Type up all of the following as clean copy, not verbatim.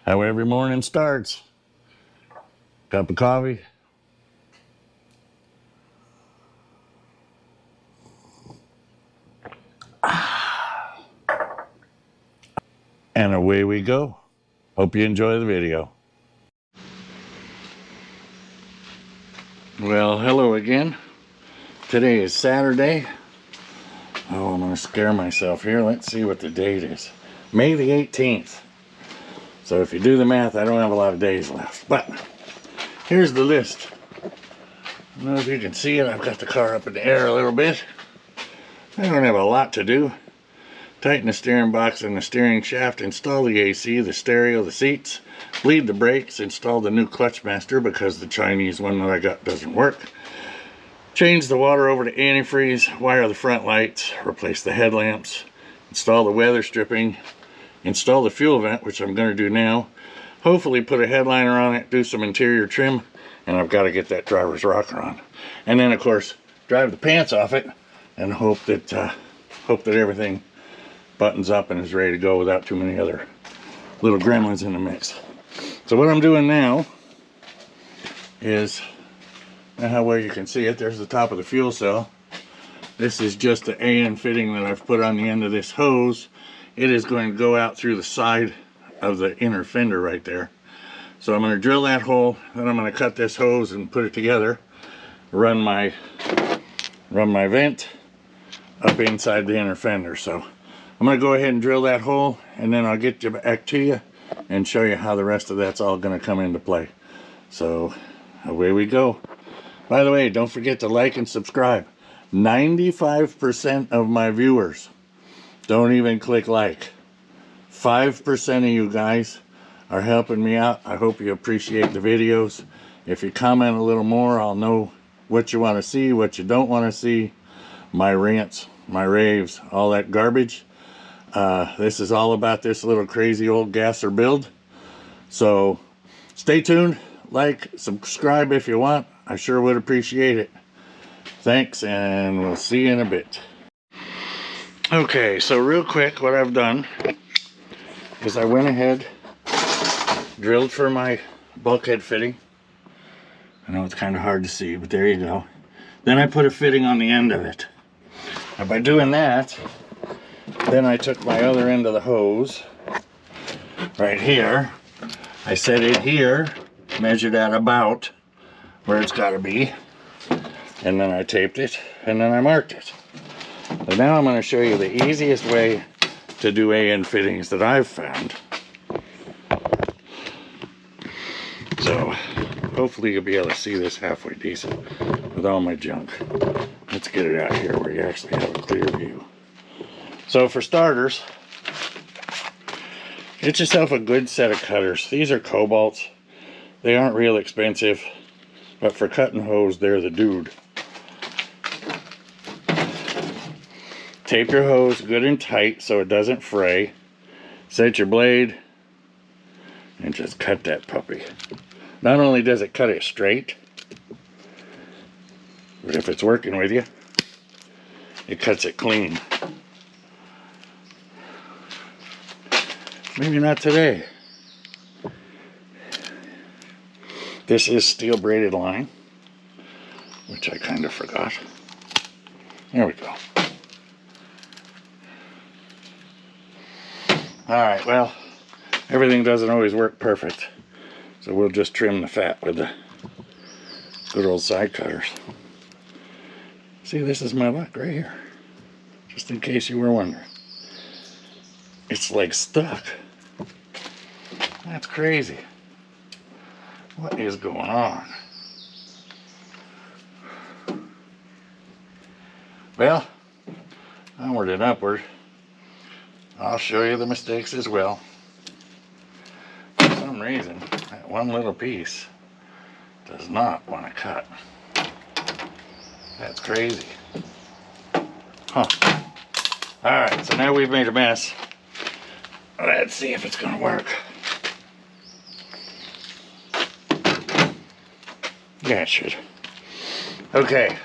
How every morning starts. Cup of coffee. And away we go. Hope you enjoy the video. Well, hello again. Today is Saturday. Oh, I'm going to scare myself here. Let's see what the date is. May the 18th. So if you do the math, I don't have a lot of days left. But here's the list. I don't know if you can see it. I've got the car up in the air a little bit. I don't have a lot to do. Tighten the steering box and the steering shaft, install the AC, the stereo, the seats, bleed the brakes, install the new clutch master because the Chinese one that I got doesn't work. Change the water over to antifreeze, wire the front lights, replace the headlamps, install the weather stripping, install the fuel vent, which I'm going to do now, hopefully put a headliner on it, do some interior trim, and I've got to get that driver's rocker on. And then of course drive the pants off it and hope that everything buttons up and is ready to go without too many other little gremlins in the mix. So what I'm doing now is, how well you can see it, there's the top of the fuel cell. This is just the AN fitting that I've put on the end of this hose. It is going to go out through the side of the inner fender right there. So I'm going to drill that hole, then I'm going to cut this hose and put it together, run my vent up inside the inner fender. So I'm going to go ahead and drill that hole, and then I'll get back to you and show you how the rest of that's all going to come into play. So away we go. By the way, don't forget to like and subscribe. 95% of my viewers don't even click like. 5% of you guys are helping me out. I hope you appreciate the videos. If you comment a little more, I'll know what you want to see, what you don't want to see. My rants, my raves, all that garbage. This is all about this little crazy old gasser build. So stay tuned, like, subscribe if you want. I sure would appreciate it. Thanks, and we'll see you in a bit. Okay, so real quick, what I've done is I went ahead, drilled for my bulkhead fitting. I know it's kind of hard to see, but there you go. Then I put a fitting on the end of it. Now by doing that, then I took my other end of the hose right here. I set it here, measured at about where it's got to be, and then I taped it, and then I marked it. So now I'm going to show you the easiest way to do AN fittings that I've found. So hopefully you'll be able to see this halfway decent with all my junk. Let's get it out here where you actually have a clear view. So for starters, get yourself a good set of cutters. These are Cobalts. They aren't real expensive, but for cutting hose, they're the dude. Tape your hose good and tight so it doesn't fray. Set your blade and just cut that puppy. Not only does it cut it straight, but if it's working with you, it cuts it clean. Maybe not today. This is steel braided line, which I kind of forgot. There we go. Alright, well, everything doesn't always work perfect, so we'll just trim the fat with the good old side cutters. See, this is my luck right here, just in case you were wondering. It's like stuck. That's crazy. What is going on? Well, onward and upward. I'll show you the mistakes as well. For some reason, that one little piece does not want to cut. That's crazy. Huh. Alright, so now we've made a mess. Let's see if it's going to work. Yeah, it should. Okay.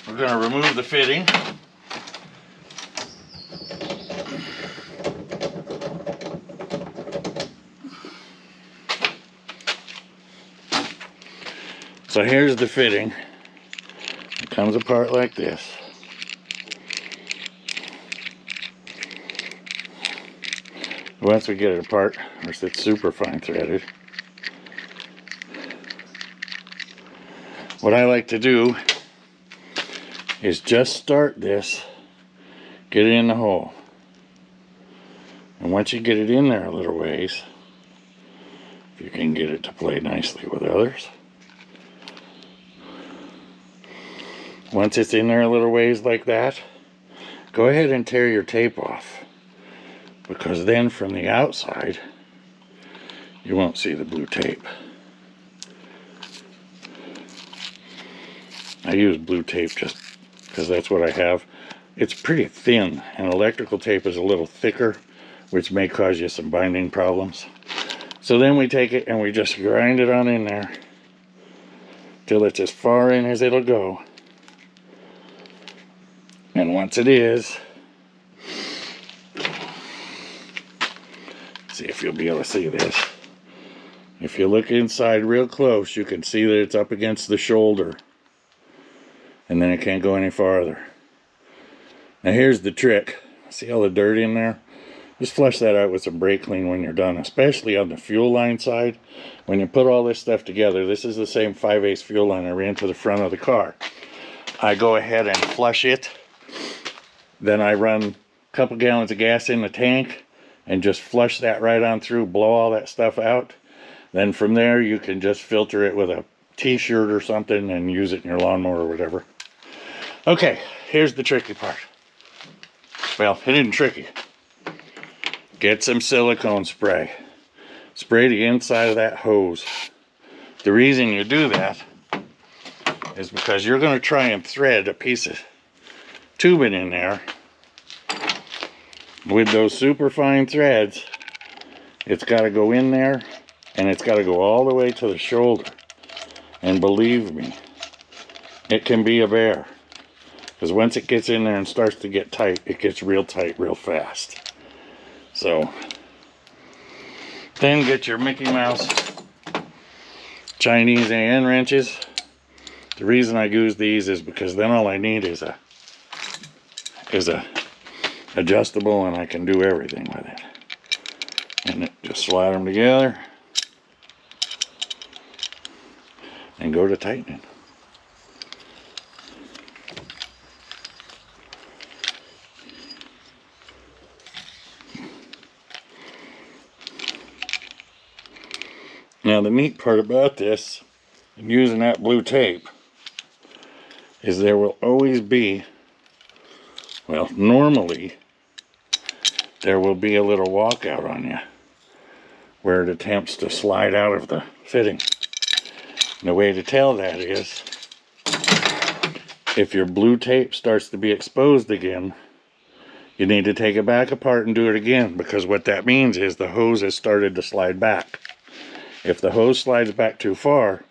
We're going to remove the fitting. So here's the fitting. It comes apart like this. Once we get it apart, of course it's super fine threaded. What I like to do is just start this, get it in the hole. And once you get it in there a little ways, if you can get it to play nicely with others. Once it's in there a little ways like that, go ahead and tear your tape off. Because then from the outside, you won't see the blue tape. I use blue tape just because that's what I have. It's pretty thin, and electrical tape is a little thicker, which may cause you some binding problems. So then we take it and we just grind it on in there till it's as far in as it'll go. And once it is, see if you'll be able to see this. If you look inside real close, you can see that it's up against the shoulder. And then it can't go any farther. Now here's the trick. See all the dirt in there? Just flush that out with some brake clean when you're done, especially on the fuel line side. When you put all this stuff together, this is the same 5/8 fuel line I ran to the front of the car. I go ahead and flush it. Then I run a couple gallons of gas in the tank and just flush that right on through, blow all that stuff out. Then from there you can just filter it with a t-shirt or something and use it in your lawnmower or whatever. Okay, here's the tricky part. Well, it isn't tricky. Get some silicone spray. Spray the inside of that hose. The reason you do that is because you're going to try and thread a piece of tubing in there. With those super fine threads, it's got to go in there and it's got to go all the way to the shoulder. And believe me, it can be a bear. Because once it gets in there and starts to get tight, it gets real tight real fast. So, then get your Mickey Mouse Chinese AN wrenches. The reason I use these is because then all I need is a adjustable, and I can do everything with it. And just slide them together and go to tightening. Now the neat part about this, and using that blue tape, is there will always be, well, normally, there will be a little walkout on you where it attempts to slide out of the fitting. And the way to tell that is, if your blue tape starts to be exposed again, you need to take it back apart and do it again, because what that means is the hose has started to slide back. If the hose slides back too far,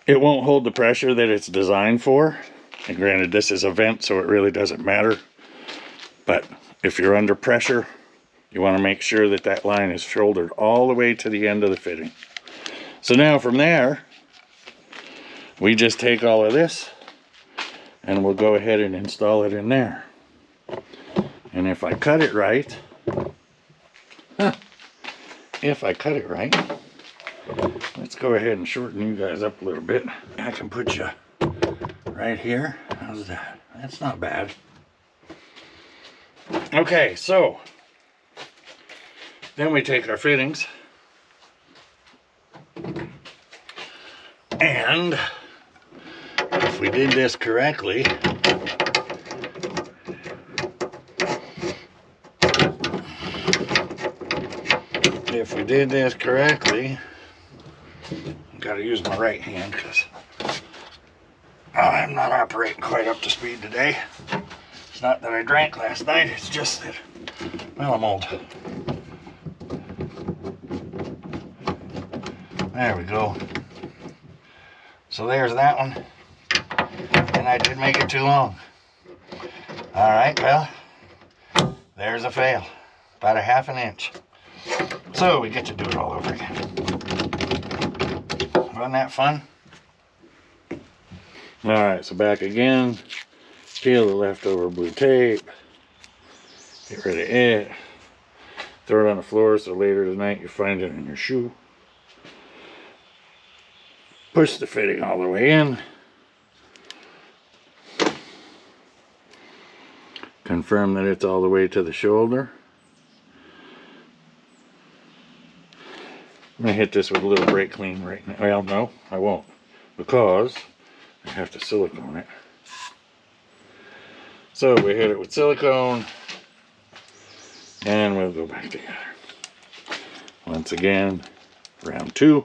it won't hold the pressure that it's designed for. And granted, this is a vent, so it really doesn't matter. But if you're under pressure, you want to make sure that that line is shouldered all the way to the end of the fitting. So now from there, we just take all of this and we'll go ahead and install it in there. And if I cut it right, let's go ahead and shorten you guys up a little bit. I can put you right here. How's that? That's not bad. Okay, so then we take our fittings and if we did this correctly, I've got to use my right hand because I'm not operating quite up to speed today. It's not that I drank last night, it's just that, well, I'm old. There we go. So there's that one. And I did make it too long. Alright, well, there's a fail. About a ½ inch. So we get to do it all over again. Wasn't that fun? Alright, so back again. Peel the leftover blue tape. Get rid of it. Throw it on the floor so later tonight you find it in your shoe. Push the fitting all the way in. Confirm that it's all the way to the shoulder. I'm going to hit this with a little brake clean right now. Well, no, I won't, because I have to silicone it. So we hit it with silicone, and we'll go back together. Once again, round 2.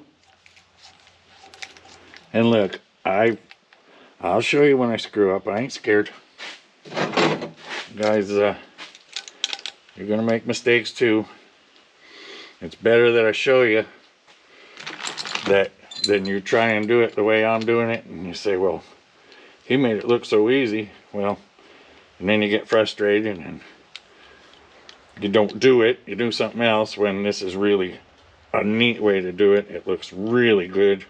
And look, I'll show you when I screw up. I ain't scared. Guys, you're going to make mistakes too. It's better that I show you that than you try and do it the way I'm doing it, and you say, well, he made it look so easy. Well, and then you get frustrated and you don't do it. You do something else when this is really a neat way to do it. It looks really good.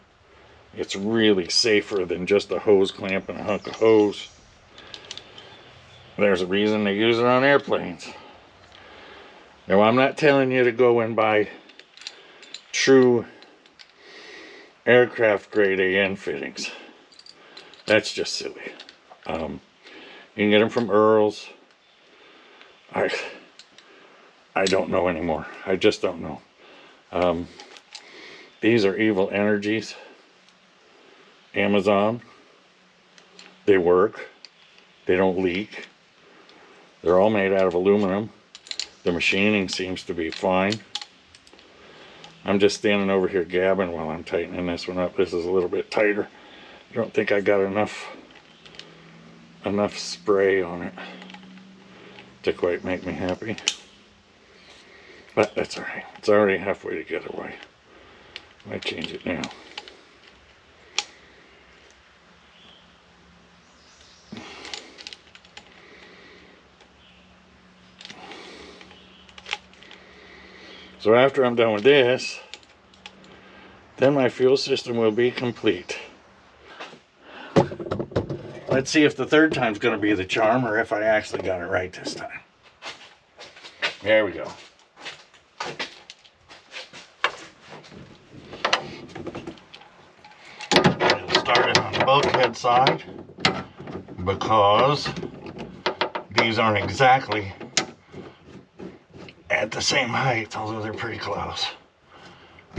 It's really safer than just a hose clamp and a hunk of hose. There's a reason they use it on airplanes. Now, I'm not telling you to go and buy true aircraft grade AN fittings. That's just silly. You can get them from Earl's. I don't know anymore. I just don't know. These are Evil Energies. Amazon. They work. They don't leak. They're all made out of aluminum. The machining seems to be fine. I'm just standing over here gabbing while I'm tightening this one up. This is a little bit tighter. I don't think I got enough spray on it to quite make me happy. But that's alright. It's already halfway together. Why change it now? So after I'm done with this, then my fuel system will be complete. Let's see if the third time's going to be the charm, or if I actually got it right this time. There we go. We'll start it on the bulkhead side, because these aren't exactly at the same height, although they're pretty close.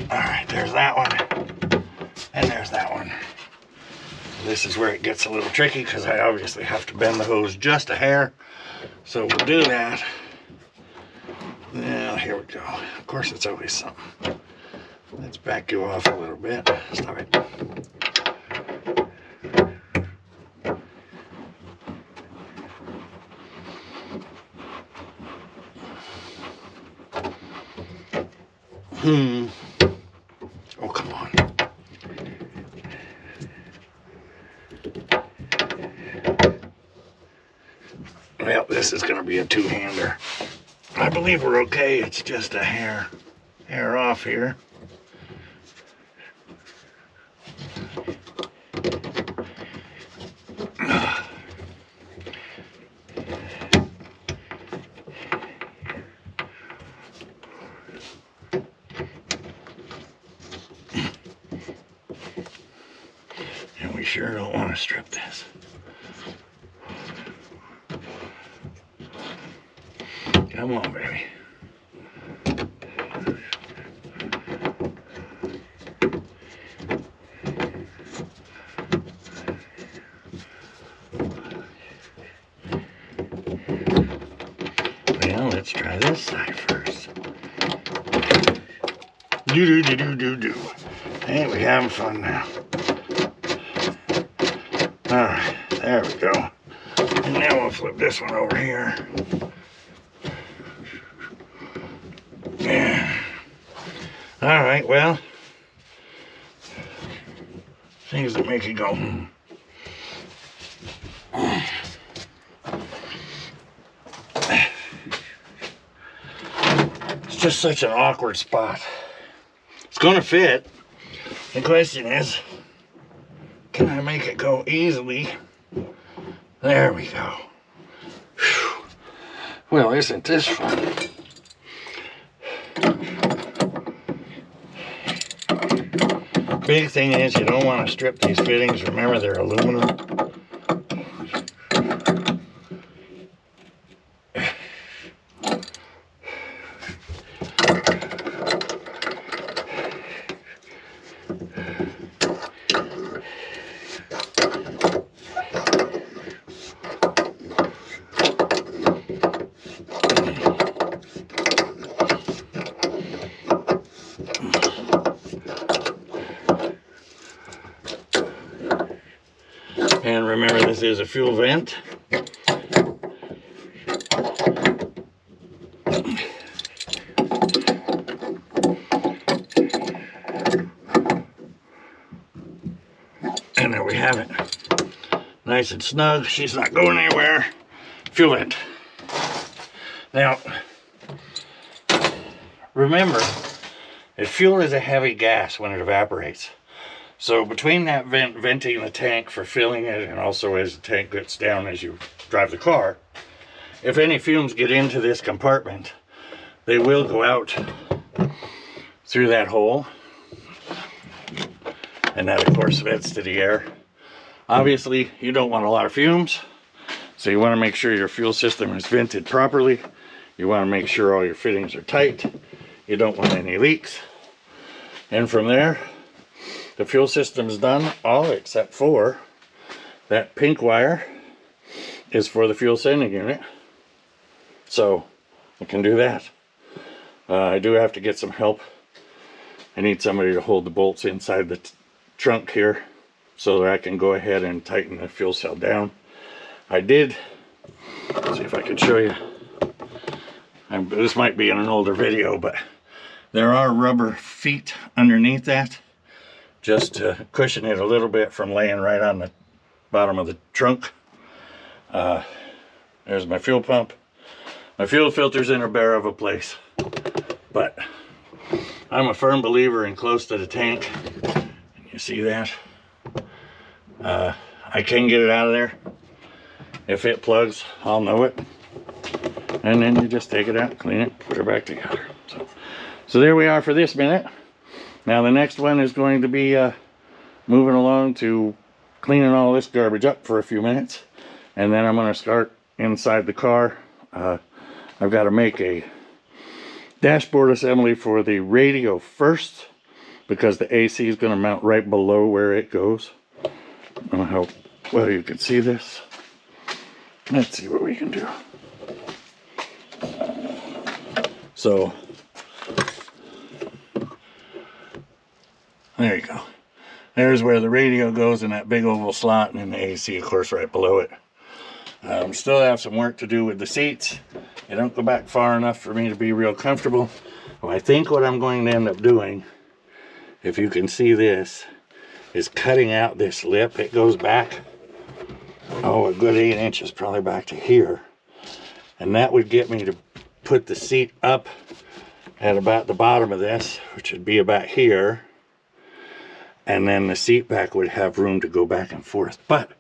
Alright, there's that one, and there's that one. This is where it gets a little tricky, because I obviously have to bend the hose just a hair. So we'll do that. Well, here we go. Of course, it's always something. Let's back you off a little bit. Stop it. Oh, come on. Well, this is going to be a two-hander. I believe we're okay. It's just a hair off here. And we sure don't want to strip this. Come on, baby. Well, let's try this side first. Do. Hey, we having fun now. Alright, there we go. And now we'll flip this one over here. Yeah. Alright, well, things that make you go, It's just such an awkward spot. It's gonna fit. The question is, Can I make it go easily? There we go. Whew. Well, isn't this fun? Big thing is you don't want to strip these fittings. Remember, they're aluminum. And remember, this is a fuel vent. And there we have it. Nice and snug. She's not going anywhere. Fuel vent. Now, remember, that fuel is a heavy gas when it evaporates. So between that vent venting the tank for filling it, and also as the tank gets down as you drive the car, if any fumes get into this compartment, they will go out through that hole. And that, of course, vents to the air. Obviously, you don't want a lot of fumes, so you want to make sure your fuel system is vented properly. You want to make sure all your fittings are tight. You don't want any leaks. And from there, the fuel system's done, all except for that pink wire is for the fuel sending unit. So I can do that. I do have to get some help. I need somebody to hold the bolts inside the trunk here so that I can go ahead and tighten the fuel cell down. I did, let's see if I can show you. This might be in an older video, but there are rubber feet underneath that just to cushion it a little bit from laying right on the bottom of the trunk. There's my fuel pump. My fuel filter's in a bear of a place, but I'm a firm believer in close to the tank. You see that? I can get it out of there. If it plugs, I'll know it. And then you just take it out, clean it, put it back together. So there we are for this minute. Now the next one is going to be moving along to cleaning all this garbage up for a few minutes. And then I'm going to start inside the car. I've got to make a dashboard assembly for the radio first, because the AC is going to mount right below where it goes. I don't know how well you can see this. Let's see what we can do. So there you go. There's where the radio goes in that big oval slot, and then the AC, of course, right below it. Still have some work to do with the seats. They don't go back far enough for me to be real comfortable. Well, I think what I'm going to end up doing, if you can see this, is cutting out this lip. It goes back, oh, a good 8 inches, probably back to here. And that would get me to put the seat up at about the bottom of this, which would be about here. And then the seat back would have room to go back and forth. But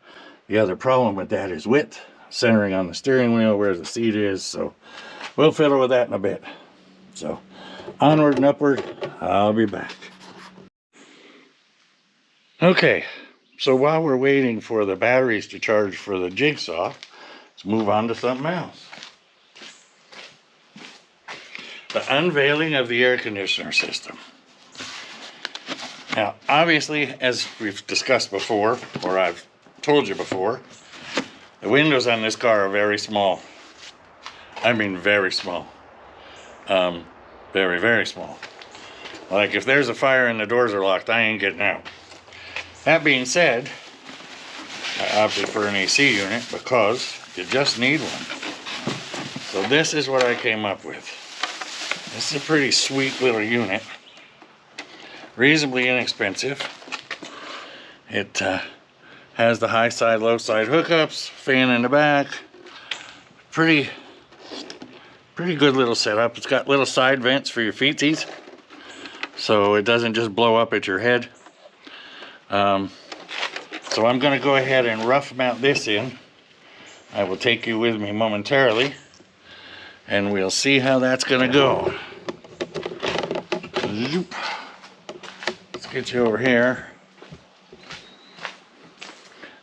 the other problem with that is width, centering on the steering wheel where the seat is. So we'll fiddle with that in a bit. So onward and upward, I'll be back. Okay, so while we're waiting for the batteries to charge for the jigsaw, let's move on to something else. The unveiling of the air conditioner system. Now, obviously, as we've discussed before, or I've told you before, the windows on this car are very small. I mean very small. Very, very small. Like if there's a fire and the doors are locked, I ain't getting out. That being said, I opted for an AC unit because you just need one. So this is what I came up with. This is a pretty sweet little unit. Reasonably inexpensive. It has the high side, low side hookups, fan in the back. Pretty good little setup. It's got little side vents for your feetsies, so it doesn't just blow up at your head. So I'm going to go ahead and rough mount this in. I will take you with me momentarily, and we'll see how that's going to go. Let's get you over here.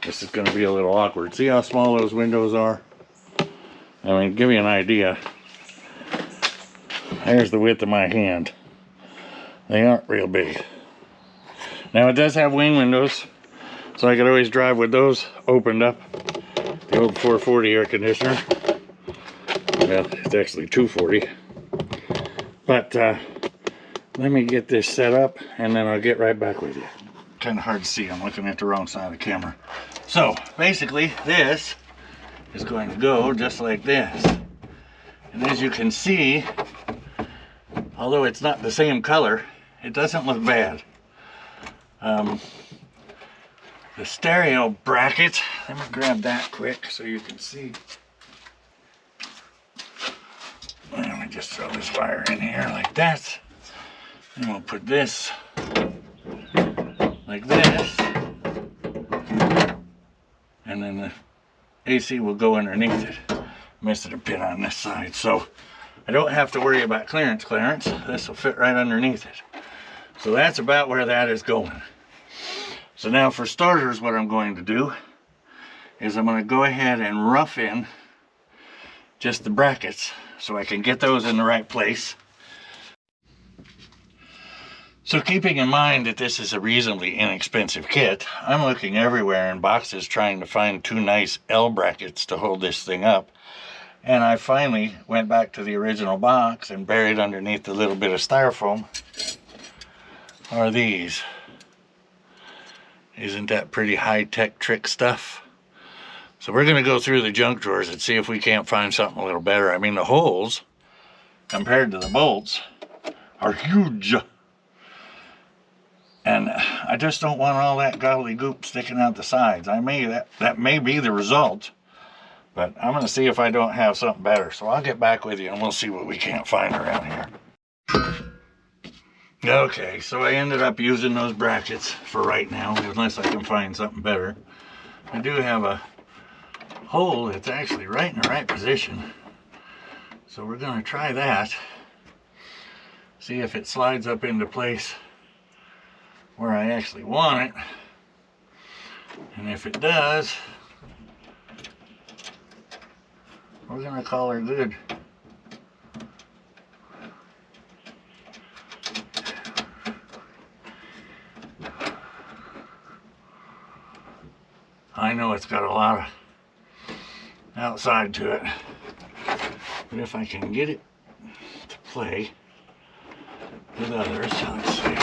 This is going to be a little awkward. See how small those windows are? I mean, give you an idea. There's the width of my hand. They aren't real big. Now it does have wing windows, so I could always drive with those opened up. The old 440 air conditioner. Well, it's actually 240. But let me get this set up, and then I'll get right back with you. Kind of hard to see. I'm looking at the wrong side of the camera. So basically, this is going to go just like this. And as you can see, although it's not the same color, it doesn't look bad. The stereo bracket, let me grab that quick so you can see. Let me just throw this wire in here like that. And we'll put this like this. And then the AC will go underneath it. Missing a pin on this side, so I don't have to worry about clearance. This will fit right underneath it. So that's about where that is going. So now for starters, what I'm going to do is I'm going to go ahead and rough in just the brackets so I can get those in the right place. So keeping in mind that this is a reasonably inexpensive kit, I'm looking everywhere in boxes trying to find two nice L brackets to hold this thing up. And I finally went back to the original box, and buried underneath a little bit of styrofoam are these. Isn't that pretty high-tech trick stuff? So we're going to go through the junk drawers and see if we can't find something a little better. I mean, the holes, compared to the bolts, are huge. And I just don't want all that gobbledygook sticking out the sides. That may be the result, but I'm going to see if I don't have something better. So I'll get back with you and we'll see what we can't find around here. Okay, so I ended up using those brackets for right now, unless I can find something better. I do have a hole that's actually right in the right position. So we're going to try that. See if it slides up into place where I actually want it. And if it does, we're going to call her good. I know it's got a lot of outside to it, but if I can get it to play with others, let's see.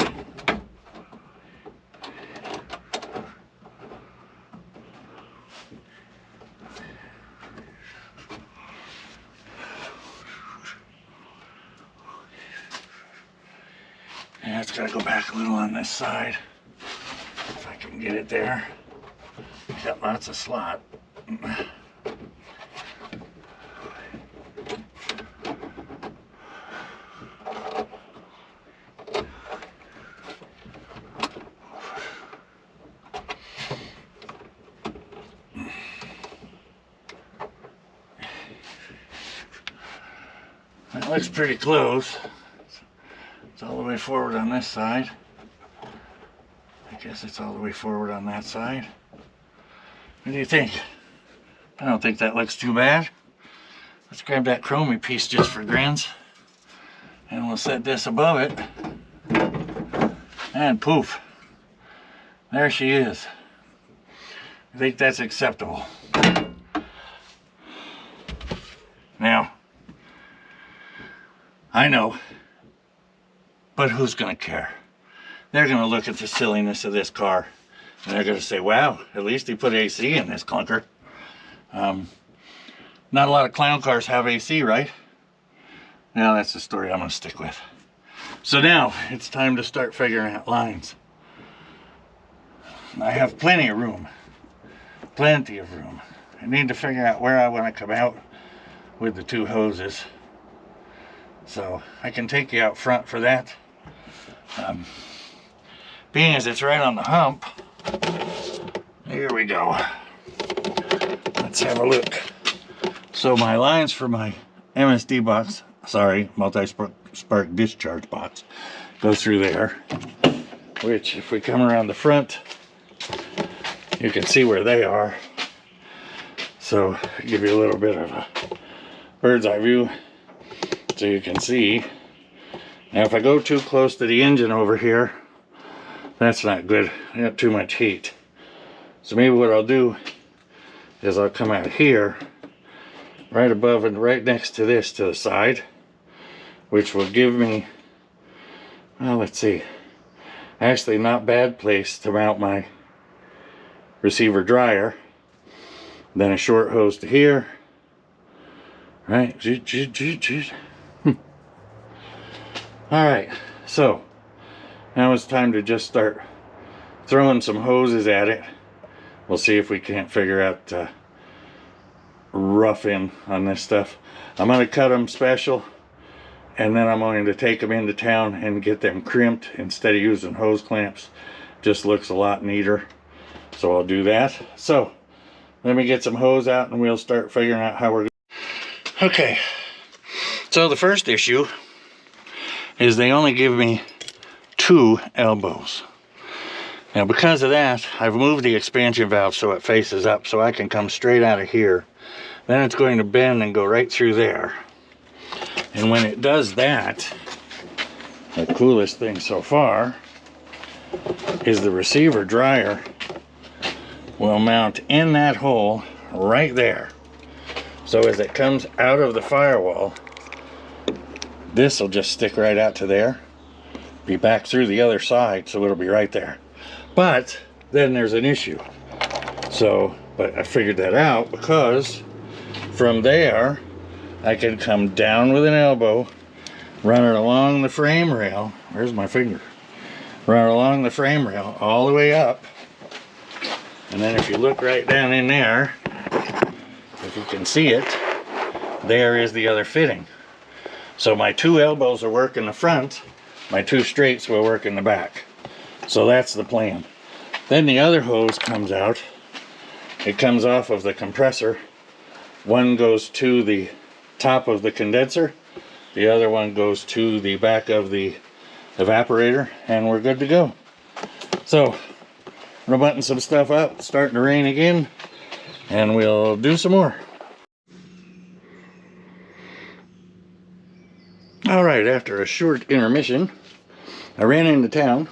Yeah, it's got to go back a little on this side, if I can get it there. Got lots of slot. That looks pretty close. It's all the way forward on this side. I guess it's all the way forward on that side. What do you think? I don't think that looks too bad. Let's grab that chromey piece just for grins. And we'll set this above it. And poof. There she is. I think that's acceptable. Now, I know, but who's going to care? They're going to look at the silliness of this car. And they're going to say, wow, at least he put AC in this clunker. Not a lot of clown cars have AC, right? Now that's the story I'm going to stick with. So now it's time to start figuring out lines. I have plenty of room. Plenty of room. I need to figure out where I want to come out with the two hoses. So I can take you out front for that. Being as it's right on the hump, here we go. Let's have a look. So my lines for my MSD box, sorry, multi-spark discharge box, go through there, which if we come around the front, you can see where they are. So give you a little bit of a bird's eye view so you can see. Now if I go too close to the engine over here, that's not good. I got too much heat. So maybe what I'll do is I'll come out here, right above and right next to this to the side, which will give me, well, let's see, actually not bad place to mount my receiver dryer. Then a short hose to here, right? Alright, so now it's time to just start throwing some hoses at it. We'll see if we can't figure out rough in on this stuff. I'm going to cut them special, and then I'm going to take them into town and get them crimped instead of using hose clamps. Just looks a lot neater, so I'll do that. So let me get some hose out and we'll start figuring out how we're going. Okay, so the first issue is they only give me 2 elbows. Now because of that, I've moved the expansion valve so it faces up so I can come straight out of here. Then it's going to bend and go right through there. And when it does that, the coolest thing so far is the receiver dryer will mount in that hole right there. So as it comes out of the firewall, this will just stick right out to there, be back through the other side, so it'll be right there. But then there's an issue. So, but I figured that out because from there I can come down with an elbow, run it along the frame rail. Where's my finger? Run it along the frame rail all the way up. And then if you look right down in there, if you can see it, there is the other fitting. So my 2 elbows will work in the front, my 2 straights will work in the back. So that's the plan. Then the other hose comes out. It comes off of the compressor. One goes to the top of the condenser. The other one goes to the back of the evaporator, and we're good to go. So I'm gonna button some stuff up. It's starting to rain again, and we'll do some more. All right, after a short intermission, I ran into town.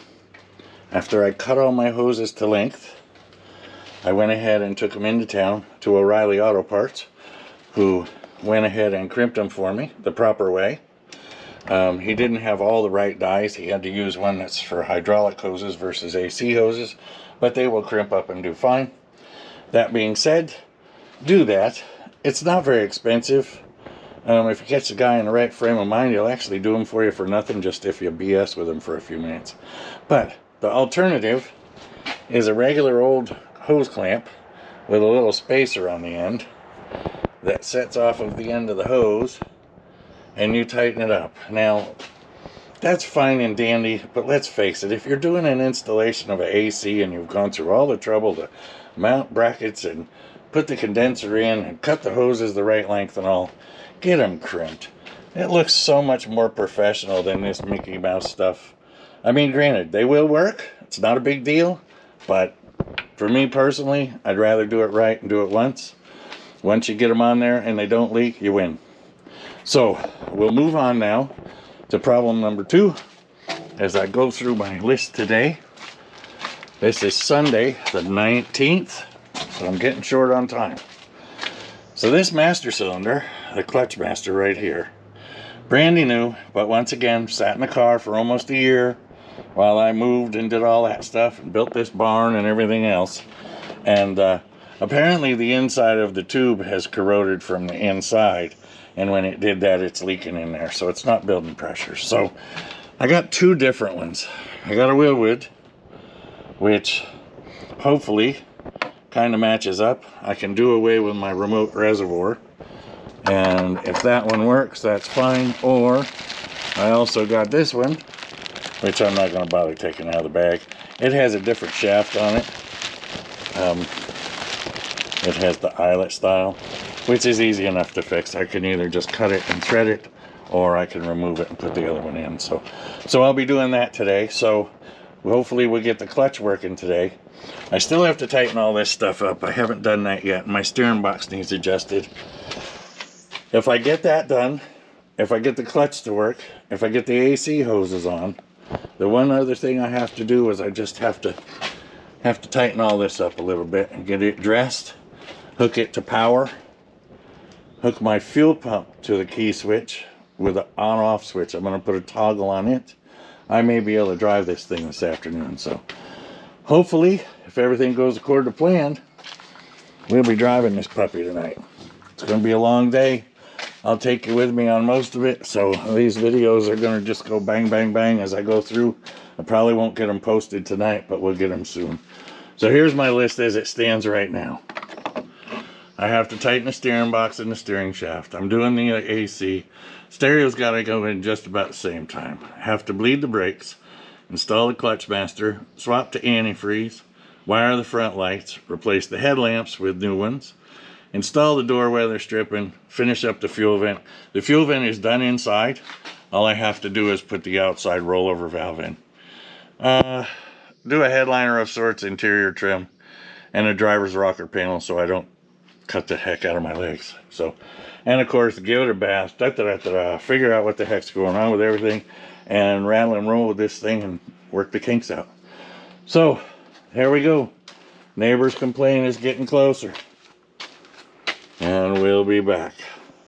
After I cut all my hoses to length, I went ahead and took them into town to O'Reilly Auto Parts, who went ahead and crimped them for me the proper way. He didn't have all the right dies. He had to use one that's for hydraulic hoses versus AC hoses, but they will crimp up and do fine. That being said, do that. It's not very expensive. If you catch the guy in the right frame of mind, he'll actually do them for you for nothing, just if you BS with him for a few minutes. But the alternative is a regular old hose clamp with a little spacer on the end that sets off of the end of the hose, and you tighten it up. Now, that's fine and dandy, but let's face it, if you're doing an installation of an AC and you've gone through all the trouble to mount brackets and put the condenser in and cut the hoses the right length and all, get them crimped. It looks so much more professional than this Mickey Mouse stuff. I mean, granted, they will work. It's not a big deal, but for me personally, I'd rather do it right and do it once. Once you get them on there and they don't leak, you win. So we'll move on now to problem number 2 as I go through my list today. This is Sunday the 19th, so I'm getting short on time. So this master cylinder, the clutch master right here, brandy new, but once again sat in the car for almost a year while I moved and did all that stuff and built this barn and everything else. And apparently the inside of the tube has corroded from the inside, and when it did that, it's leaking in there, so it's not building pressure. So I got 2 different ones. I got a Wilwood, which hopefully kind of matches up. I can do away with my remote reservoir, and if that one works, that's fine. Or I also got this one, which I'm not going to bother taking out of the bag. It has a different shaft on it, It has the eyelet style, which is easy enough to fix. I can either just cut it and thread it, or I can remove it and put the other one in. So I'll be doing that today. So hopefully we'll get the clutch working today. I still have to tighten all this stuff up. I haven't done that yet. My steering box needs adjusted. If I get that done, if I get the clutch to work, if I get the AC hoses on, the one other thing I have to do is I just have to tighten all this up a little bit and get it dressed, hook it to power, hook my fuel pump to the key switch with an on-off switch. I'm going to put a toggle on it. I may be able to drive this thing this afternoon. So hopefully, if everything goes according to plan, we'll be driving this puppy tonight. It's going to be a long day. I'll take you with me on most of it. So these videos are going to just go bang, bang, bang as I go through. I probably won't get them posted tonight, but we'll get them soon. So here's my list as it stands right now. I have to tighten the steering box and the steering shaft. I'm doing the AC. Stereo's got to go in just about the same time. I have to bleed the brakes, install the clutch master, swap to antifreeze, wire the front lights, replace the headlamps with new ones, install the door weather stripping, finish up the fuel vent. The fuel vent is done inside. All I have to do is put the outside rollover valve in. Do a headliner of sorts, interior trim, and a driver's rocker panel so I don't cut the heck out of my legs. So, and of course, give it a bath, figure out what the heck's going on with everything, and rattle and roll with this thing and work the kinks out. So, here we go. Neighbors complain it's getting closer. And we'll be back.